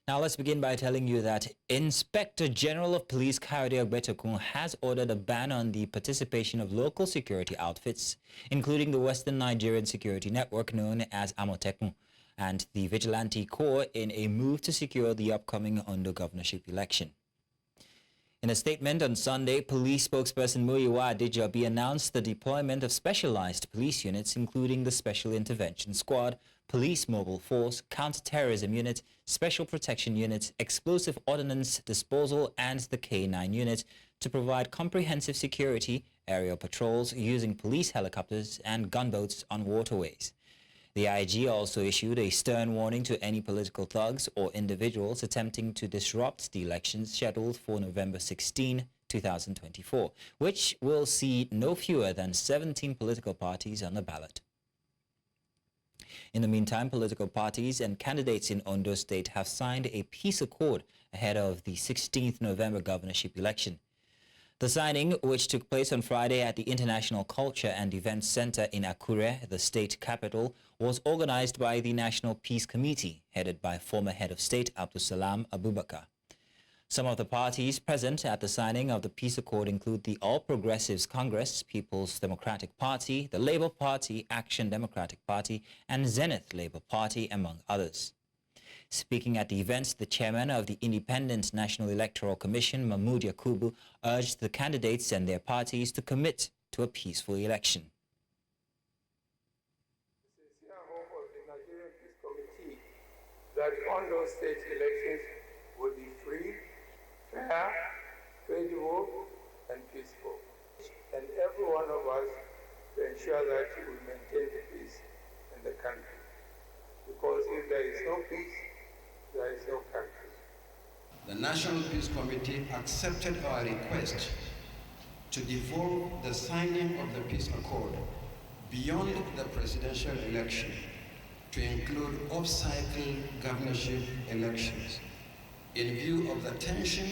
Now let's begin by telling you that Inspector General of Police Kayode Egbetokun has ordered a ban on the participation of local security outfits, including the Western Nigerian Security Network known as Amotekun and the Vigilante Corps, in a move to secure the upcoming Ondo governorship election. In a statement on Sunday, police spokesperson Muyiwa Adejobi announced the deployment of specialized police units, including the Special Intervention Squad, Police Mobile Force, Counter-Terrorism Unit, Special Protection Unit, Explosive Ordnance Disposal, and the K9 Unit, to provide comprehensive security, aerial patrols using police helicopters and gunboats on waterways. The IG also issued a stern warning to any political thugs or individuals attempting to disrupt the elections scheduled for November 16, 2024, which will see no fewer than 17 political parties on the ballot. In the meantime, political parties and candidates in Ondo State have signed a peace accord ahead of the 16th November governorship election. The signing, which took place on Friday at the International Culture and Events Center in Akure, the state capital, was organized by the National Peace Committee, headed by former head of state Abdulsalam Abubakar. Some of the parties present at the signing of the peace accord include the All Progressives Congress, People's Democratic Party, the Labour Party, Action Democratic Party, and Zenith Labour Party, among others. Speaking at the event, the chairman of the Independent National Electoral Commission, Mahmoud Yakubu, urged the candidates and their parties to commit to a peaceful election. The sincere hope of the Nigerian Peace Committee that Ondo state elections will be free, fair, credible, and peaceful. And every one of us to ensure that we will maintain the peace in the country. Because if there is no peace, there is no country. The National Peace Committee accepted our request to devolve the signing of the peace accord beyond the presidential election to include off-cycle governorship elections in view of the tension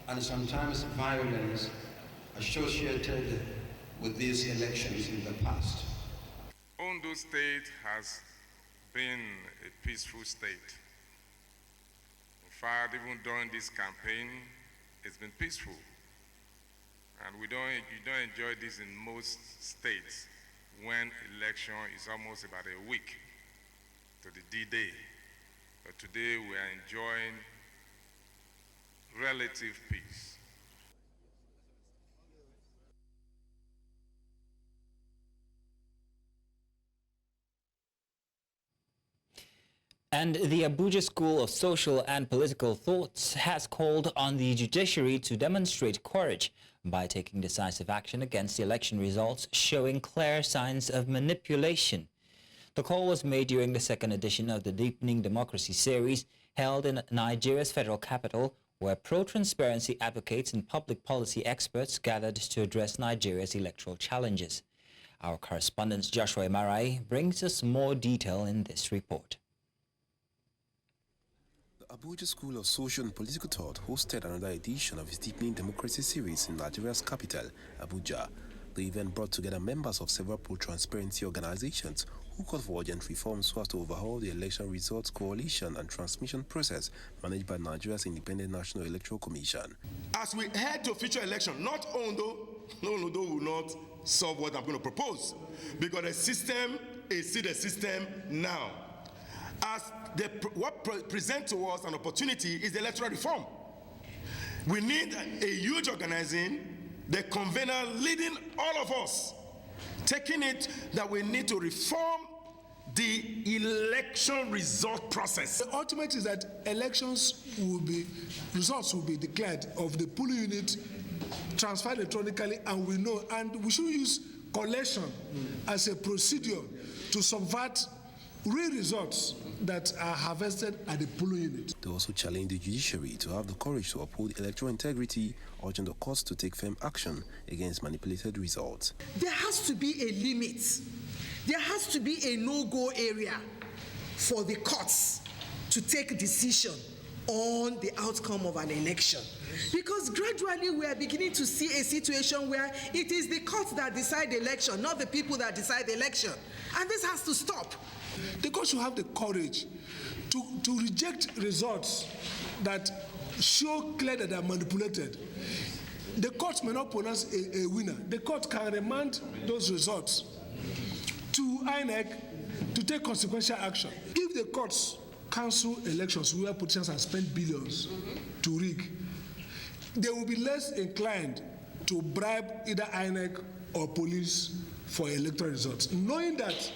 and sometimes violence associated with these elections in the past. Ondo State has been a peaceful state. In fact, even during this campaign, it's been peaceful. And you don't enjoy this in most states when election is almost about a week to the D-Day. But today we are enjoying relative peace. And the Abuja School of Social and Political Thoughts has called on the Judiciary to demonstrate courage by taking decisive action against the election results showing clear signs of manipulation. The call was made during the second edition of the Deepening Democracy series held in Nigeria's federal capital, where pro-transparency advocates and public policy experts gathered to address Nigeria's electoral challenges. Our correspondent Joshua Emarai brings us more detail in this report. The Abuja School of Social and Political Thought hosted another edition of its Deepening Democracy series in Nigeria's capital, Abuja. The event brought together members of several pro-transparency organizations who called for urgent reforms so as to overhaul the election results coalition and transmission process managed by Nigeria's Independent National Electoral Commission. As we head to future election, not Ondo will not solve what I'm going to propose, because the system is still the system now. As what presents to us an opportunity is the electoral reform. We need a huge organizing, the convener leading all of us, taking it that we need to reform the election result process. The ultimate is that results will be declared of the polling unit, transferred electronically, and we know, and we should use collection as a procedure to subvert real results that are harvested at the polling unit. They also challenged the judiciary to have the courage to uphold electoral integrity, urging the courts to take firm action against manipulated results. There has to be a limit. There has to be a no-go area for the courts to take a decision on the outcome of an election. Because gradually we are beginning to see a situation where it is the courts that decide the election, not the people that decide the election. And this has to stop. The court should have the courage to reject results that show clear that they are manipulated. The court may not pronounce a winner. The court can remand those results to INEC to take consequential action. If the courts cancel elections where politicians have spent billions to rig, they will be less inclined to bribe either INEC or police for electoral results, knowing that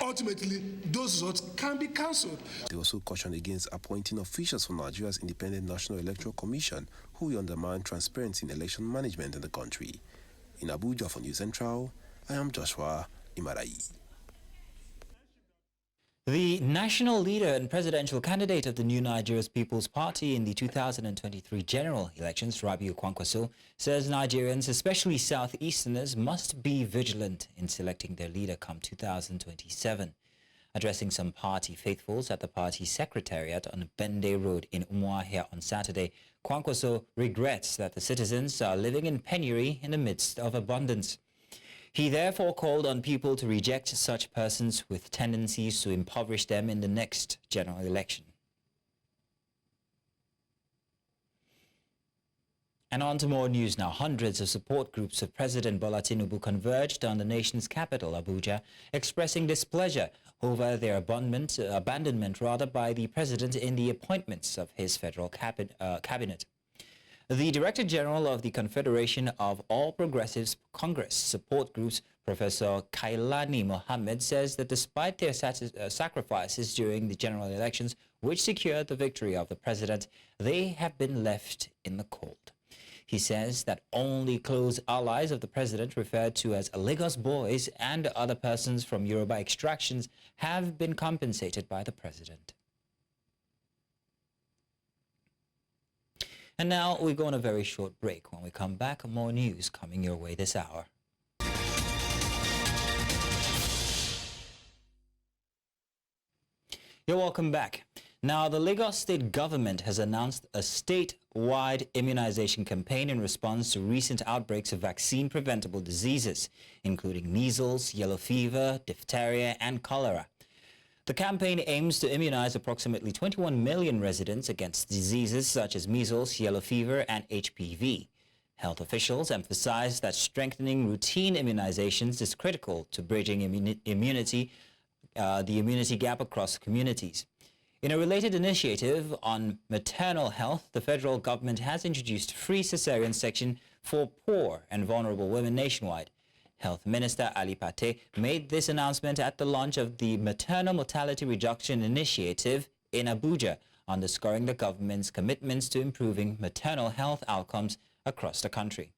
ultimately those results can be cancelled. They also cautioned against appointing officials from Nigeria's Independent National Electoral Commission who will undermine transparency in election management in the country. In Abuja for News Central, I am Joshua Imarai. The national leader and presidential candidate of the New Nigeria's People's Party in the 2023 general elections, Rabiu Kwankwaso, says Nigerians, especially Southeasterners, must be vigilant in selecting their leader come 2027. Addressing some party faithfuls at the party secretariat on Bende Road in Umuahia on Saturday, Kwankwaso regrets that the citizens are living in penury in the midst of abundance. He therefore called on people to reject such persons with tendencies to impoverish them in the next general election. And on to more news now. Hundreds of support groups of President Bola Tinubu converged on the nation's capital, Abuja, expressing displeasure over their abandonment by the president in the appointments of his federal cabinet. The Director General of the Confederation of All Progressives Congress support groups, Professor Kailani Mohammed, says that despite their sacrifices during the general elections, which secured the victory of the president, they have been left in the cold. He says that only close allies of the president, referred to as Lagos boys and other persons from Yoruba extractions, have been compensated by the president. And now we go on a very short break. When we come back, more news coming your way this hour. You're welcome back. Now, the Lagos state government has announced a statewide immunization campaign in response to recent outbreaks of vaccine-preventable diseases, including measles, yellow fever, diphtheria, and cholera. The campaign aims to immunize approximately 21 million residents against diseases such as measles, yellow fever, and HPV. Health officials emphasize that strengthening routine immunizations is critical to bridging the immunity gap across communities. In a related initiative on maternal health, the federal government has introduced free cesarean section for poor and vulnerable women nationwide. Health Minister Ali Pate made this announcement at the launch of the Maternal Mortality Reduction Initiative in Abuja, underscoring the government's commitments to improving maternal health outcomes across the country.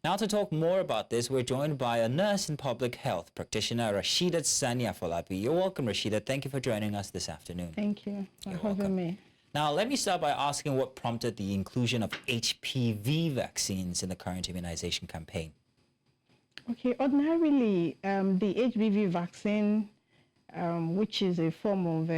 Now, to talk more about this, we're joined by a nurse in public health practitioner, Rashida Sani Afolabi. You're welcome, Rashida. Thank you for joining us this afternoon. Thank you for having me. Now, let me start by asking what prompted the inclusion of HPV vaccines in the current immunization campaign. Okay, ordinarily, the HPV vaccine, which is a form of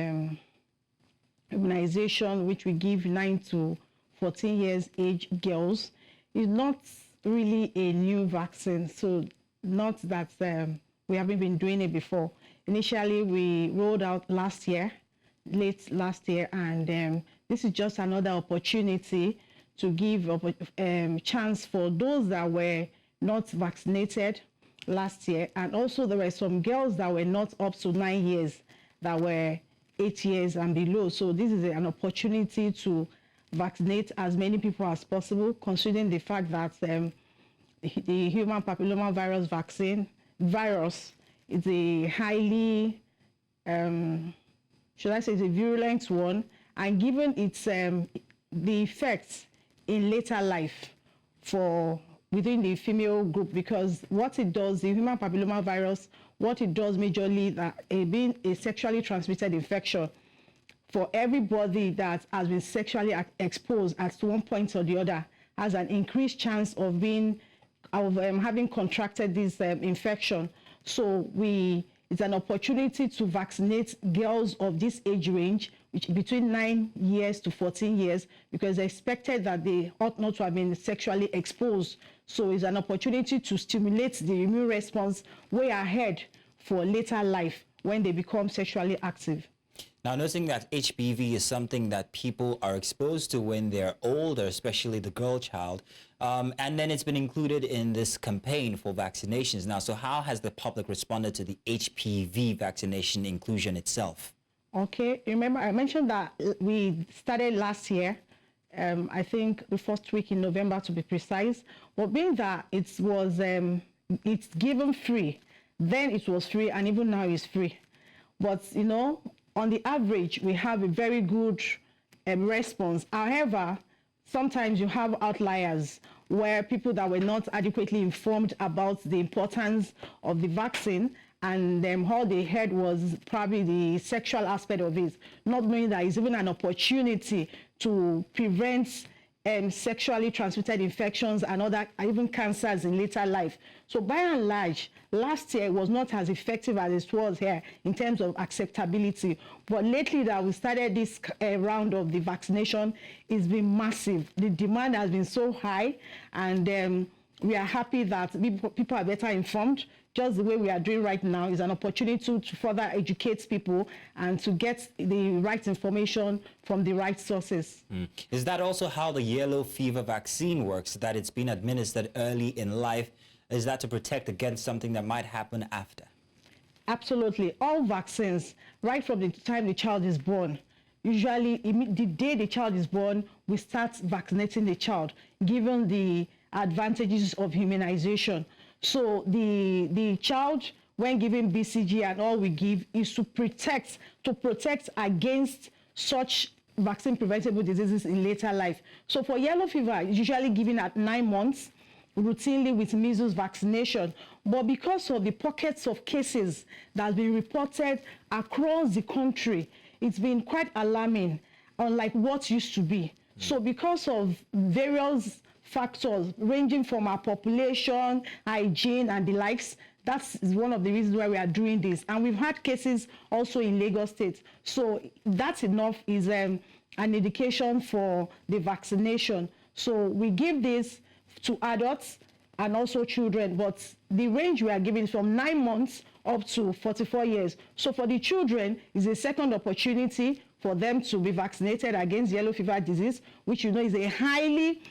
immunization which we give 9 to 14 years age girls, is not really a new vaccine. So not that we haven't been doing it before. Initially, we rolled out late last year, and this is just another opportunity to give a chance for those that were not vaccinated last year, and also there were some girls that were not up to 9 years, that were 8 years and below. So this is an opportunity to vaccinate as many people as possible, considering the fact that the human papilloma virus virus is a highly, should I say, it's a virulent one, and given its the effects in later life within the female group, because what it does, the human papilloma virus, what it does majorly, being a sexually transmitted infection, for everybody that has been sexually exposed at one point or the other has an increased chance of having contracted this infection. So it's an opportunity to vaccinate girls of this age range, which between 9 years to 14 years, because it's expected that they ought not to have been sexually exposed. So it's an opportunity to stimulate the immune response way ahead for later life when they become sexually active. Now, noticing that HPV is something that people are exposed to when they're older, especially the girl child, and then it's been included in this campaign for vaccinations now. So how has the public responded to the HPV vaccination inclusion itself? Okay, remember I mentioned that we started last year, I think the first week in November to be precise, but being that it was, it's given free, then it was free and even now it's free. But, you know, on the average, we have a very good response. However, sometimes you have outliers where people that were not adequately informed about the importance of the vaccine, and all they heard was probably the sexual aspect of it, not knowing that it's even an opportunity to prevent sexually transmitted infections and other, even cancers in later life. So by and large, last year was not as effective as it was here in terms of acceptability. But lately that we started this round of the vaccination, it's been massive. The demand has been so high, and we are happy that people are better informed. Just the way we are doing right now is an opportunity to further educate people and to get the right information from the right sources. Is that also how the yellow fever vaccine works, that it's been administered early in life? Is that to protect against something that might happen after? Absolutely. All vaccines, right from the time the child is born, usually the day the child is born, we start vaccinating the child, given the advantages of immunization. So the child, when given BCG, and all we give is to protect against such vaccine preventable diseases in later life. So for yellow fever, it's usually given at 9 months, routinely with measles vaccination. But because of the pockets of cases that have been reported across the country, it's been quite alarming, unlike what used to be. So because of various factors ranging from our population, hygiene, and the likes, that's one of the reasons why we are doing this. And we've had cases also in Lagos State. So that's enough is an indication for the vaccination. So we give this to adults and also children, but the range we are giving is from 9 months up to 44 years. So for the children, is a second opportunity for them to be vaccinated against yellow fever disease, which you know is a highly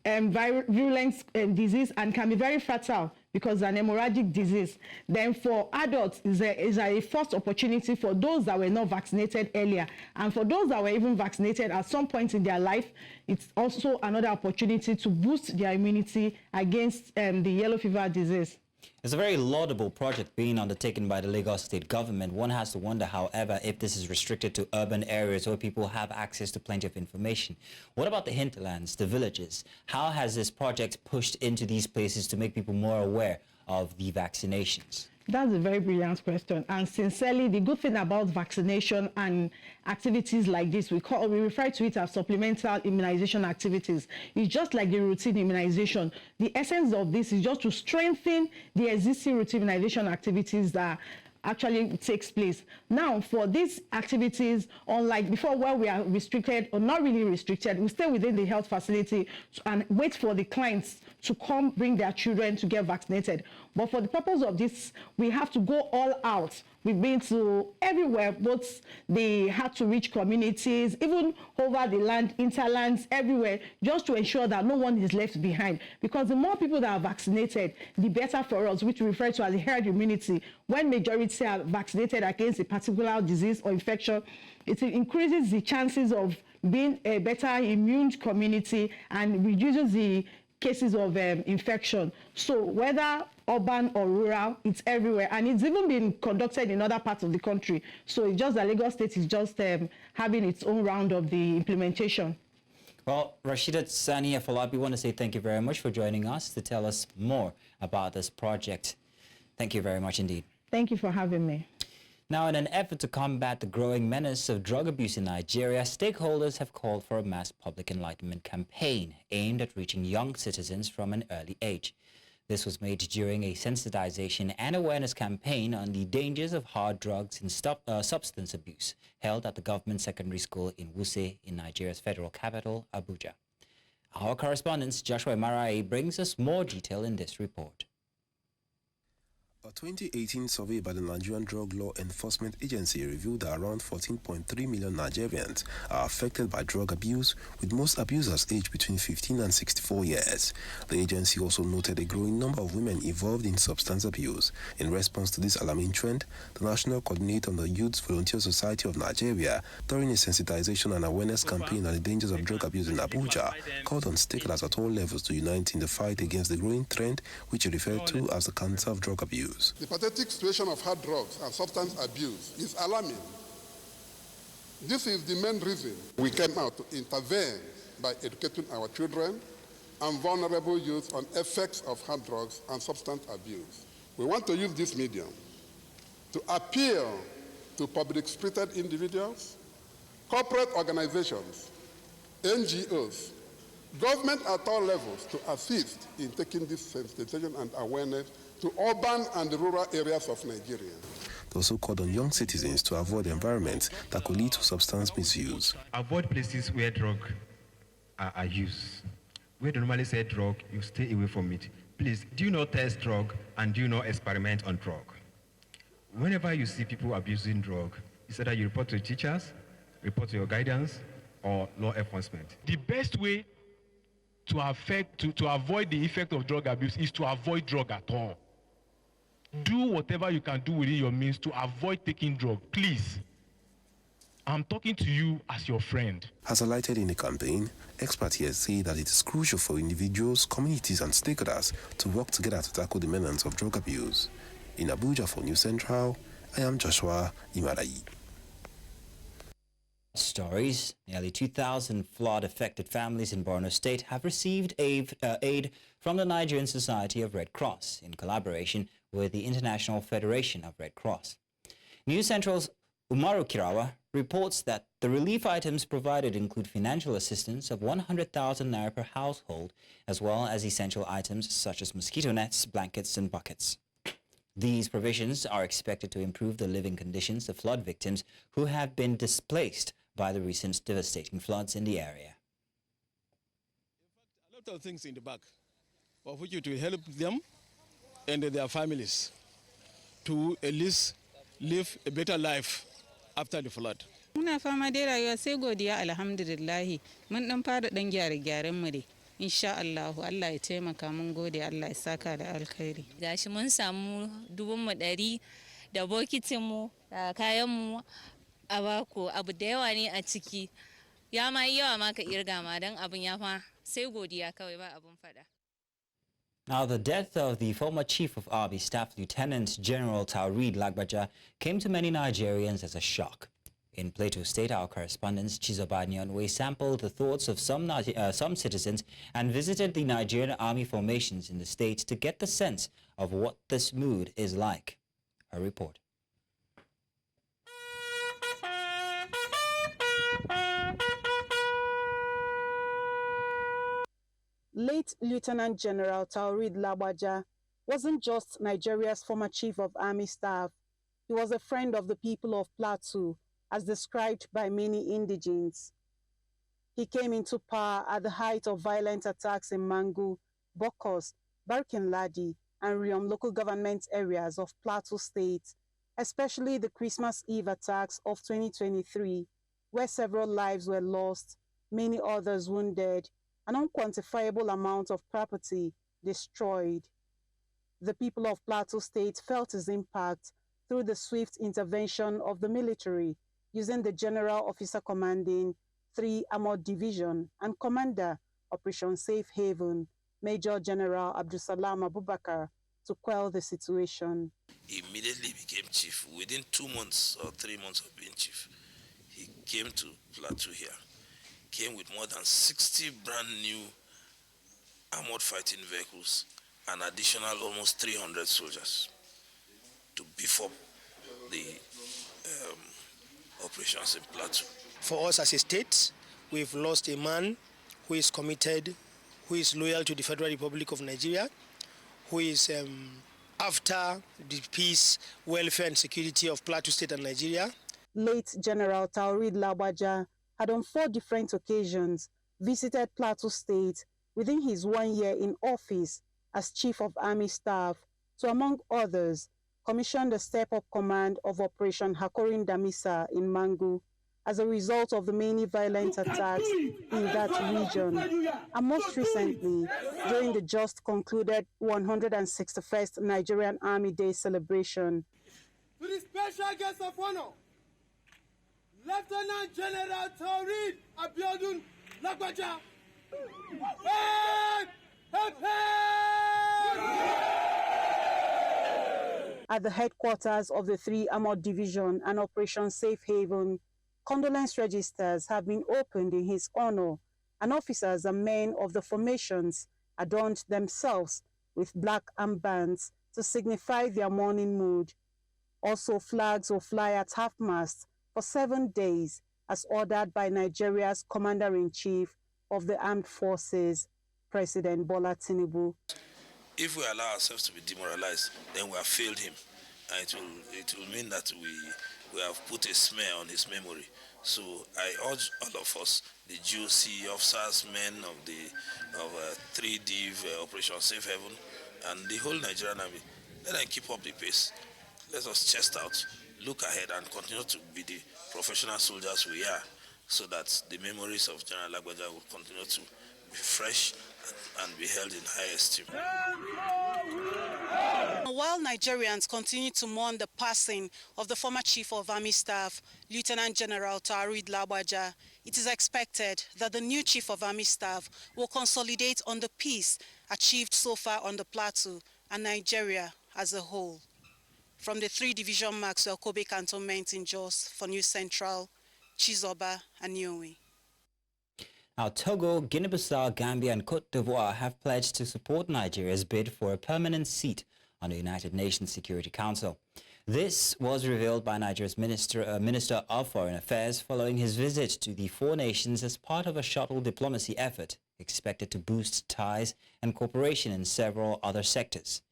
virulent disease and can be very fatal because it's an hemorrhagic disease. Then for adults is a first opportunity for those that were not vaccinated earlier. And for those that were even vaccinated at some point in their life, it's also another opportunity to boost their immunity against the yellow fever disease. It's a very laudable project being undertaken by the Lagos State government. One has to wonder, however, if this is restricted to urban areas where people have access to plenty of information. What about the hinterlands, the villages? How has this project pushed into these places to make people more aware of the vaccinations? That's a very brilliant question. And sincerely, the good thing about vaccination and activities like this, we refer to it as supplemental immunization activities. It's just like the routine immunization. The essence of this is just to strengthen the existing routine immunization activities that actually takes place. Now, for these activities, unlike before where we are restricted or not really restricted, we stay within the health facility and wait for the clients to come bring their children to get vaccinated. But for the purpose of this, we have to go all out. We've been to everywhere, both the hard-to-reach communities, even over the land, interlands, everywhere, just to ensure that no one is left behind. Because the more people that are vaccinated, the better for us, which we refer to as the herd immunity. When majority are vaccinated against a particular disease or infection, it increases the chances of being a better immune community and reduces the cases of infection. So whether urban or rural, it's everywhere. And it's even been conducted in other parts of the country. So it's just that Lagos State is just having its own round of the implementation. Well, Rasheedat Sani Afolabi, we want to say thank you very much for joining us to tell us more about this project. Thank you very much indeed. Thank you for having me. Now, in an effort to combat the growing menace of drug abuse in Nigeria, stakeholders have called for a mass public enlightenment campaign aimed at reaching young citizens from an early age. This was made during a sensitization and awareness campaign on the dangers of hard drugs and substance abuse held at the government secondary school in Wuse in Nigeria's federal capital, Abuja. Our correspondent Joshua Marai brings us more detail in this report. A 2018 survey by the Nigerian Drug Law Enforcement Agency revealed that around 14.3 million Nigerians are affected by drug abuse, with most abusers aged between 15 and 64 years. The agency also noted a growing number of women involved in substance abuse. In response to this alarming trend, the National Coordinator of the Youth Volunteer Society of Nigeria, during a sensitization and awareness campaign on the dangers of drug abuse in Abuja, called on stakeholders at all levels to unite in the fight against the growing trend, which he referred to as the cancer of drug abuse. The pathetic situation of hard drugs and substance abuse is alarming. This is the main reason we came out to intervene by educating our children and vulnerable youth on effects of hard drugs and substance abuse. We want to use this medium to appeal to public-spirited individuals, corporate organizations, NGOs, government at all levels to assist in taking this sensitization and awareness to urban and rural areas of Nigeria. They also called on young citizens to avoid environments that could lead to substance misuse. Avoid places where drugs are used. Where they normally say drug, you stay away from it. Please, do not test drug and do not experiment on drug. Whenever you see people abusing drug, it's either you report to teachers, report to your guidance, or law enforcement. The best way to avoid the effect of drug abuse is to avoid drug at all. Do whatever you can do within your means to avoid taking drug, please. I'm talking to you as your friend. As highlighted in the campaign, experts here say that it is crucial for individuals, communities and stakeholders to work together to tackle the menace of drug abuse. In Abuja for News Central, I am Joshua Imarayi. Stories. Nearly 2,000 flood-affected families in Borno State have received aid from the Nigerian Society of Red Cross in collaboration with the International Federation of Red Cross. News Central's Umaru Kirawa reports that the relief items provided include financial assistance of 100,000 naira per household, as well as essential items such as mosquito nets, blankets and buckets. These provisions are expected to improve the living conditions of flood victims who have been displaced by the recent devastating floods in the area. A lot of things in the back, of which it will help them and their families to at least live a better life after the flood. Muna fama dai rayuwa sai godiya alhamdulillah mun dan fara dan gyare-gyaren mu dai insha Allah Allah ya taimaka mun gode Allah ya saka da alkhairi. Gashi mun samu 100 da bokitin mu da kayan mu a bako abu da yawa ne a ciki ya ma yawa ma ka irga ma dan abun ya fa sai godiya kawai ba abun fada. Now, the death of the former Chief of Army Staff Lieutenant General Taoreed Lagbaja came to many Nigerians as a shock. In Plateau State, our correspondent Chizoba Nyonwe sampled the thoughts of some citizens and visited the Nigerian Army formations in the state to get the sense of what this mood is like. Her report. Late Lieutenant General Taoreed Lagbaja wasn't just Nigeria's former Chief of Army Staff. He was a friend of the people of Plateau, as described by many indigents. He came into power at the height of violent attacks in Mangu, Bokos, Barkin-Ladi, and Riom local government areas of Plateau State, especially the Christmas Eve attacks of 2023, where several lives were lost, many others wounded, an unquantifiable amount of property destroyed. The people of Plateau State felt his impact through the swift intervention of the military, using the General Officer Commanding 3 Armored Division and Commander Operation Safe Haven, Major General Abdusalam Abubakar, to quell the situation. He immediately became chief. Within 2 months or 3 months of being chief, he came to Plateau here. Came with more than 60 brand new armored fighting vehicles and additional almost 300 soldiers to beef up the operations in Plateau. For us as a state, we've lost a man who is committed, who is loyal to the Federal Republic of Nigeria, who is after the peace, welfare and security of Plateau State and Nigeria. Late General Taoreed Lagbaja had on 4 different occasions visited Plateau State within his 1 year in office as Chief of Army Staff to, among others, commissioned the step-up command of Operation Hakorin Damisa in Mangu as a result of the many violent attacks in that region, and most recently, during the just concluded 161st Nigerian Army Day celebration. To the special guest of honor, Lieutenant General Taoreed Abiodun Lagbaja. At the headquarters of the 3 Armored Division and Operation Safe Haven, condolence registers have been opened in his honor, and officers and men of the formations adorned themselves with black armbands to signify their mourning mood. Also, flags will fly at half-mast for 7 days, as ordered by Nigeria's Commander-in-Chief of the Armed Forces, President Bola Tinubu. If we allow ourselves to be demoralized, then we have failed him, and it will mean that we have put a smear on his memory. So I urge all of us, the GOC officers, men of the 3D Operation Safe Haven, and the whole Nigerian Army, let them keep up the pace. Let us chest out, look ahead, and continue to be the professional soldiers we are, so that the memories of General Lagbaja will continue to be fresh and be held in high esteem. While Nigerians continue to mourn the passing of the former Chief of Army Staff, Lieutenant General Taoreed Lagbaja, it is expected that the new Chief of Army Staff will consolidate on the peace achieved so far on the plateau and Nigeria as a whole. From the 3 Division Maxwell Kobe Cantonment in Jos for News Central, Chizoba and Nyowe. Now, Togo, Guinea-Bissau, Gambia and Cote d'Ivoire have pledged to support Nigeria's bid for a permanent seat on the United Nations Security Council. This was revealed by Nigeria's Minister of Foreign Affairs following his visit to the 4 nations as part of a shuttle diplomacy effort expected to boost ties and cooperation in several other sectors.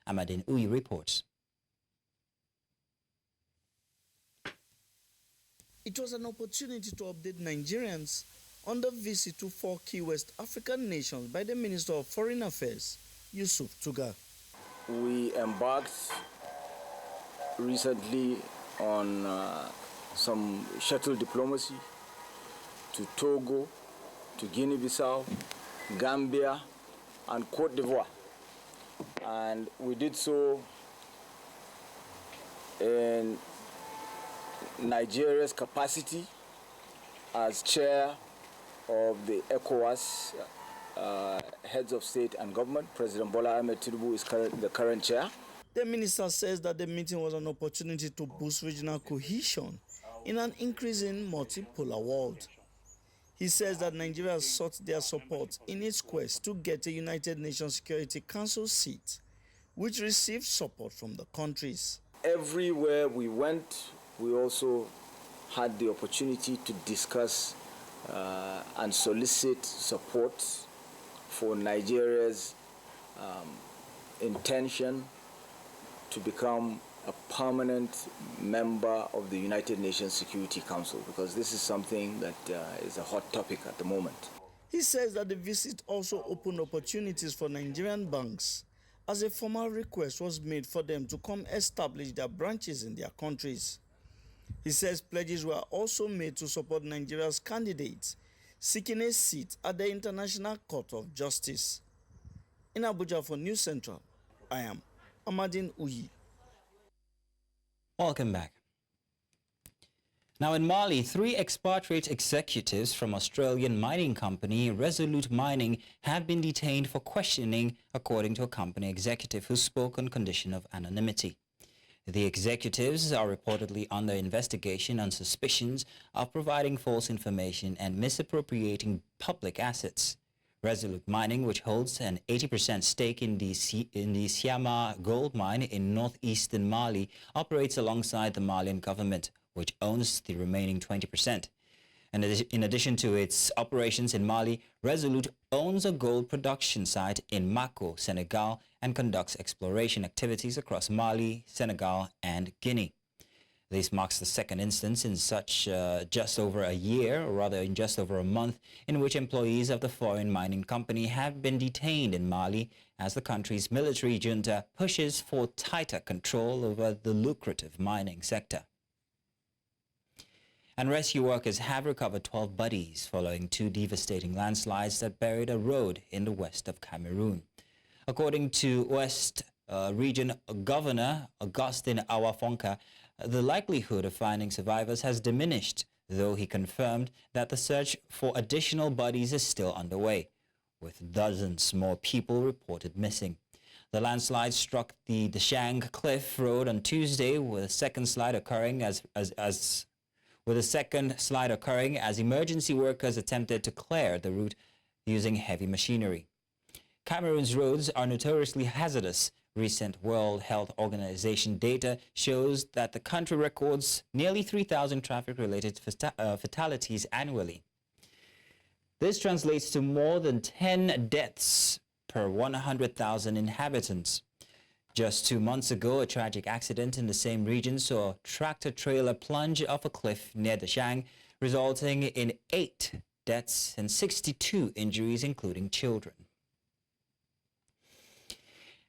Amadine Uyi reports. It was an opportunity to update Nigerians on the visit to 4 key West African nations by the Minister of Foreign Affairs, Yusuf Tuga. We embarked recently on some shuttle diplomacy to Togo, to Guinea-Bissau, Gambia, and Cote d'Ivoire. And we did so in Nigeria's capacity as chair of the ECOWAS heads of state and government. President Bola Ahmed Tinubu is the current chair. The minister says that the meeting was an opportunity to boost regional cohesion in an increasing multipolar world. He says that Nigeria has sought their support in its quest to get a United Nations Security Council seat, which received support from the countries. Everywhere we went, we also had the opportunity to discuss and solicit support for Nigeria's intention to become a permanent member of the United Nations Security Council, because this is something that is a hot topic at the moment. He says that the visit also opened opportunities for Nigerian banks, as a formal request was made for them to come establish their branches in their countries. He says pledges were also made to support Nigeria's candidates seeking a seat at the International Court of Justice. In Abuja for News Central, I am Amadine Uyi. Welcome back. Now in Mali, 3 expatriate executives from Australian mining company Resolute Mining have been detained for questioning, according to a company executive who spoke on condition of anonymity. The executives are reportedly under investigation on suspicions of providing false information and misappropriating public assets. Resolute Mining, which holds an 80% stake in the Siama gold mine in northeastern Mali, operates alongside the Malian government, which owns the remaining 20%. And in addition to its operations in Mali, Resolute owns a gold production site in Mako, Senegal, and conducts exploration activities across Mali, Senegal, and Guinea. This marks the second instance in just over a year, or rather in just over a month, in which employees of the foreign mining company have been detained in Mali as the country's military junta pushes for tighter control over the lucrative mining sector. And rescue workers have recovered 12 bodies following 2 devastating landslides that buried a road in the west of Cameroon. According to West Region Governor Augustin Awafonka, the likelihood of finding survivors has diminished, though he confirmed that the search for additional bodies is still underway, with dozens more people reported missing. The landslide struck the Deshang Cliff Road on Tuesday, with a second slide occurring as emergency workers attempted to clear the route using heavy machinery. Cameroon's roads are notoriously hazardous. Recent World Health Organization data shows that the country records nearly 3,000 traffic-related fatalities annually. This translates to more than 10 deaths per 100,000 inhabitants. Just 2 months ago, a tragic accident in the same region saw a tractor-trailer plunge off a cliff near Deshang, resulting in 8 deaths and 62 injuries, including children.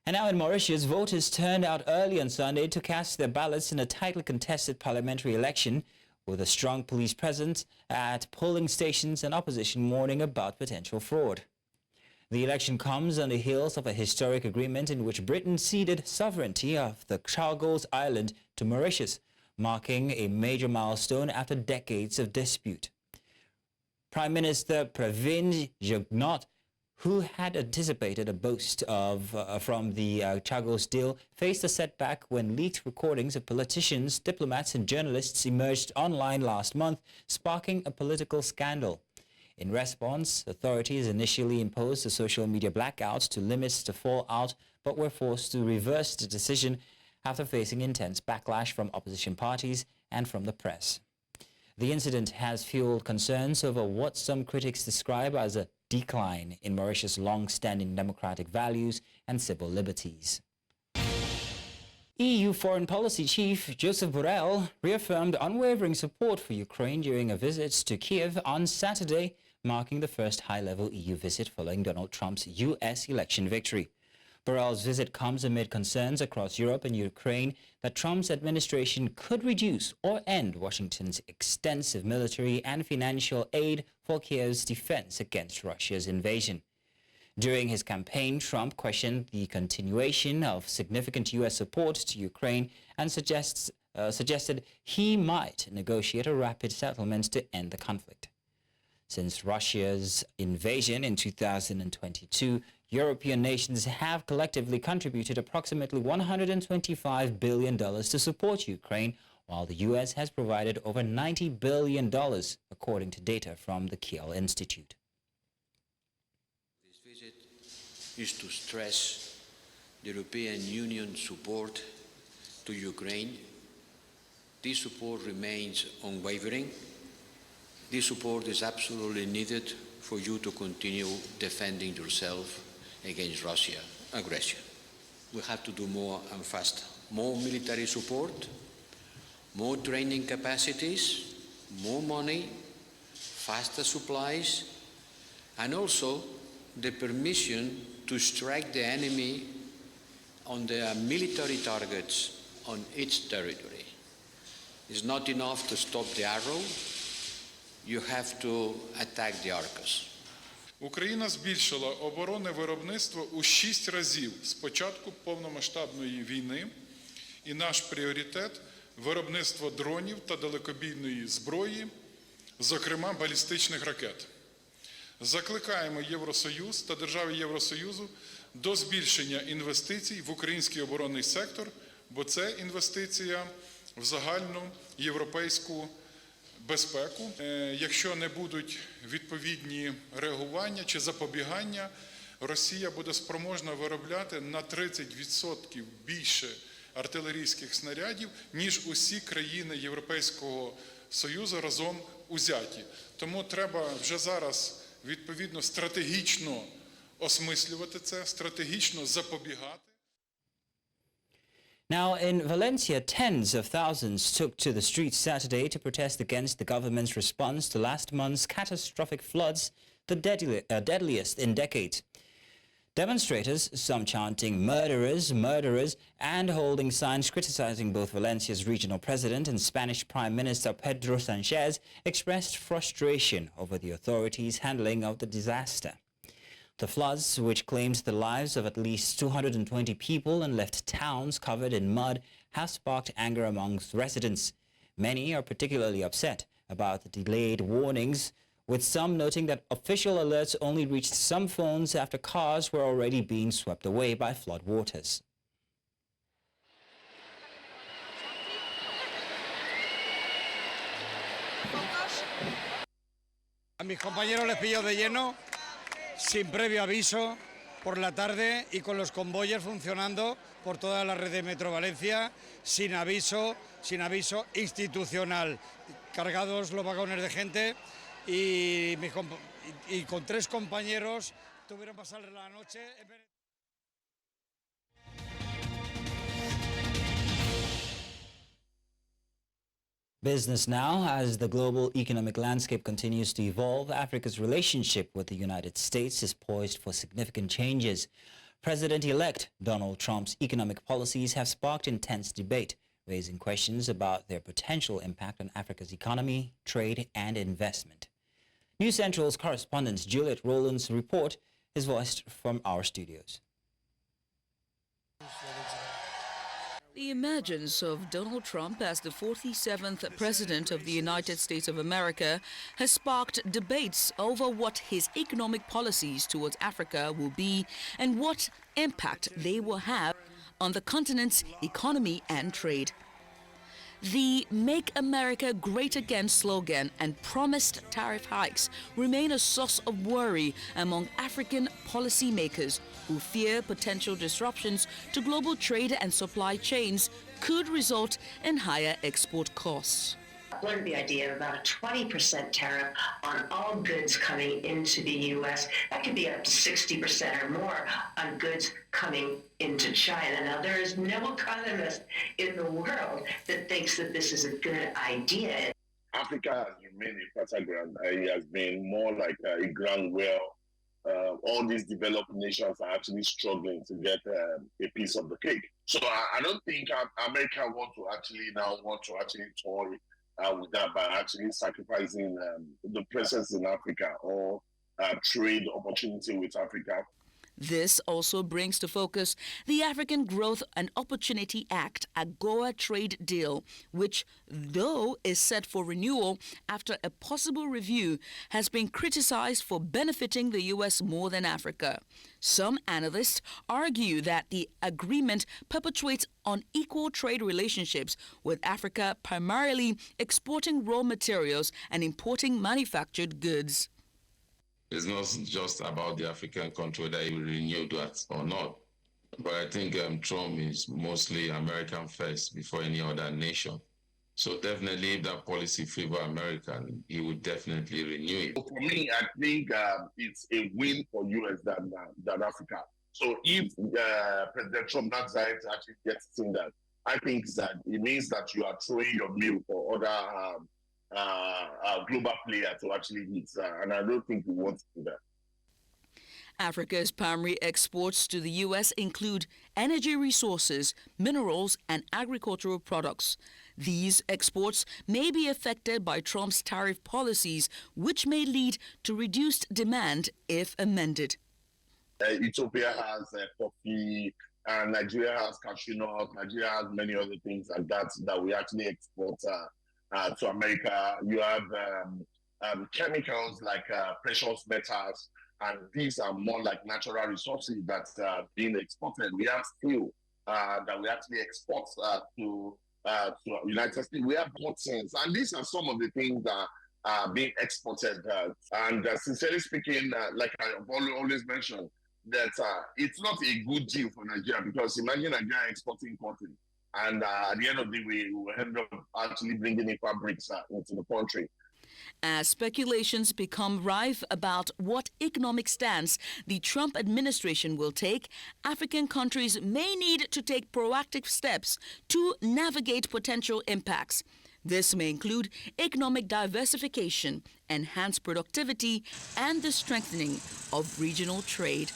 And now in Mauritius, voters turned out early on Sunday to cast their ballots in a tightly contested parliamentary election, with a strong police presence at polling stations and opposition warning about potential fraud. The election comes on the heels of a historic agreement in which Britain ceded sovereignty of the Chagos Island to Mauritius, marking a major milestone after decades of dispute. Prime Minister Pravin Jugnauth, who had anticipated a boost from the Chagos deal, faced a setback when leaked recordings of politicians, diplomats and journalists emerged online last month, sparking a political scandal. In response, authorities initially imposed a social media blackout to limit the fallout, but were forced to reverse the decision after facing intense backlash from opposition parties and from the press. The incident has fueled concerns over what some critics describe as a decline in Mauritius' long-standing democratic values and civil liberties. EU Foreign Policy Chief Joseph Borrell reaffirmed unwavering support for Ukraine during a visit to Kiev on Saturday, marking the first high-level EU visit following Donald Trump's U.S. election victory. Borrell's visit comes amid concerns across Europe and Ukraine that Trump's administration could reduce or end Washington's extensive military and financial aid for Kiev's defense against Russia's invasion. During his campaign, Trump questioned the continuation of significant U.S. support to Ukraine and suggested he might negotiate a rapid settlement to end the conflict. Since Russia's invasion in 2022, European nations have collectively contributed approximately $125 billion to support Ukraine, while the U.S. has provided over $90 billion, according to data from the Kiel Institute. This visit is to stress the European Union support to Ukraine. This support remains unwavering. This support is absolutely needed for you to continue defending yourself against Russian aggression. We have to do more and faster. More military support, more training capacities, more money, faster supplies, and also the permission to strike the enemy on their military targets on its territory. It's not enough to stop the arrow. You have to attack the Arcus. Україна збільшила оборонне виробництво у 6 разів з початку повномасштабної війни, і наш пріоритет – виробництво дронів та далекобійної зброї, зокрема балістичних ракет. Закликаємо Євросоюз та держави Євросоюзу до збільшення інвестицій в український оборонний сектор, бо це інвестиція в загальну європейську безпеку. Якщо не будуть відповідні реагування чи запобігання, Росія буде спроможна виробляти на 30% більше артилерійських снарядів, ніж усі країни Європейського Союзу разом узяті. Тому треба вже зараз відповідно стратегічно осмислювати це, стратегічно запобігати. Now, in Valencia, tens of thousands took to the streets Saturday to protest against the government's response to last month's catastrophic floods, the deadliest in decades. Demonstrators, some chanting "murderers, murderers," and holding signs criticizing both Valencia's regional president and Spanish Prime Minister Pedro Sanchez, expressed frustration over the authorities' handling of the disaster. The floods, which claimed the lives of at least 220 people and left towns covered in mud, have sparked anger amongst residents. Many are particularly upset about the delayed warnings, with some noting that official alerts only reached some phones after cars were already being swept away by floodwaters. A mis compañeros les pillo de lleno, sin previo aviso, por la tarde y con los convoyes funcionando por toda la red de Metro Valencia, sin aviso institucional, cargados los vagones de gente y con 3 compañeros tuvieron que pasar la noche. Business now. As the global economic landscape continues to evolve, Africa's relationship with the United States is poised for significant changes. President-elect Donald Trump's economic policies have sparked intense debate, raising questions about their potential impact on Africa's economy, trade, and investment. News Central's correspondent Juliet Rowland's report is voiced from our studios. The emergence of Donald Trump as the 47th President of the United States of America has sparked debates over what his economic policies towards Africa will be and what impact they will have on the continent's economy and trade. The Make America Great Again slogan and promised tariff hikes remain a source of worry among African policymakers who fear potential disruptions to global trade and supply chains could result in higher export costs. Floated the idea of about a 20% tariff on all goods coming into the U.S. That could be up to 60% or more on goods coming into China. Now, there is no economist in the world that thinks that this is a good idea. Africa has remained a fertile ground. It has been more like a ground where all these developed nations are actually struggling to get a piece of the cake. So I don't think America want to actually toy with that by actually sacrificing the presence in Africa or trade opportunity with Africa. This also brings to focus the African Growth and Opportunity Act, AGOA trade deal, which, though is set for renewal after a possible review, has been criticized for benefiting the U.S. more than Africa. Some analysts argue that the agreement perpetuates unequal trade relationships, with Africa primarily exporting raw materials and importing manufactured goods. It's not just about the African country whether he will renew that or not. But I think Trump is mostly American first before any other nation. So definitely if that policy favor America, he would definitely renew it. For me, I think it's a win for US than Africa. So if President Trump actually gets in that, I think that it means that you are throwing your meal for other global player to actually hit, and I don't think we want to do that. Africa's primary exports to the U.S. include energy resources, minerals, and agricultural products. These exports may be affected by Trump's tariff policies, which may lead to reduced demand if amended. Ethiopia has coffee, and Nigeria has cashew nuts, Nigeria has many other things like that we actually export to America. You have chemicals like precious metals, and these are more like natural resources that are being exported. We have steel that we actually export to United States. We have cotton, and these are some of the things that are being exported. And sincerely speaking, like I've always mentioned, that it's not a good deal for Nigeria, because imagine Nigeria exporting cotton, and at the end of the day, we will end up actually bringing in fabrics into the country. as speculations become rife about what economic stance the Trump administration will take. African countries may need to take proactive steps to navigate potential impacts. This may include economic diversification, enhanced productivity, and the strengthening of regional trade.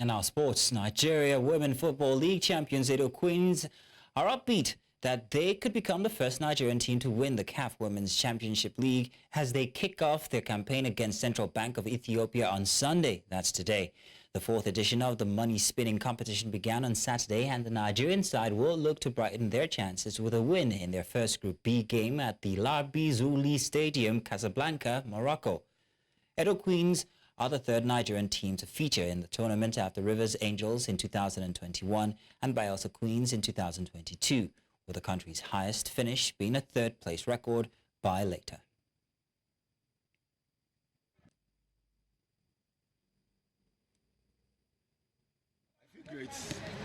And now sports. Nigeria Women Football League champions Egbetokun are upbeat that they could become the first Nigerian team to win the CAF Women's Championship League as they kick off their campaign against Central Bank of Ethiopia on Sunday. That's today. The fourth edition of the money-spinning competition began on Saturday, and the Nigerian side will look to brighten their chances with a win in their first Group B game at the Larbi Zuli Stadium, Casablanca, Morocco. Egbetokun are the third Nigerian team to feature in the tournament after Rivers Angels in 2021 and Bayelsa Queens in 2022, with the country's highest finish being a third-place record by later. I feel great.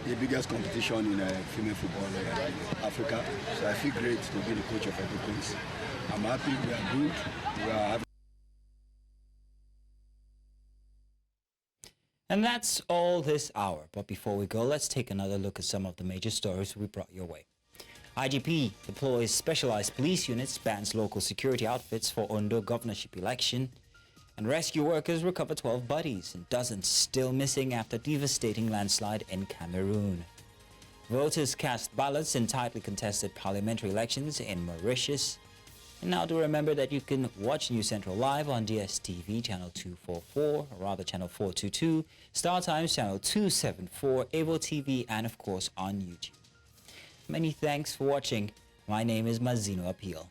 The biggest competition in female football in Africa, so I feel great to be the coach of Egbetokun. I'm happy, we are good, we are having. And that's all this hour. But before we go, let's take another look at some of the major stories we brought your way. IGP deploys specialized police units, bans local security outfits for Ondo governorship election. And rescue workers recover 12 bodies and dozens still missing after devastating landslide in Cameroon. Voters cast ballots in tightly contested parliamentary elections in Mauritius. And now do remember that you can watch News Central live on DSTV channel 244, or rather channel 422, Star Times channel 274, Avo TV, and of course on YouTube. Many thanks for watching. My name is Mazino Appeal.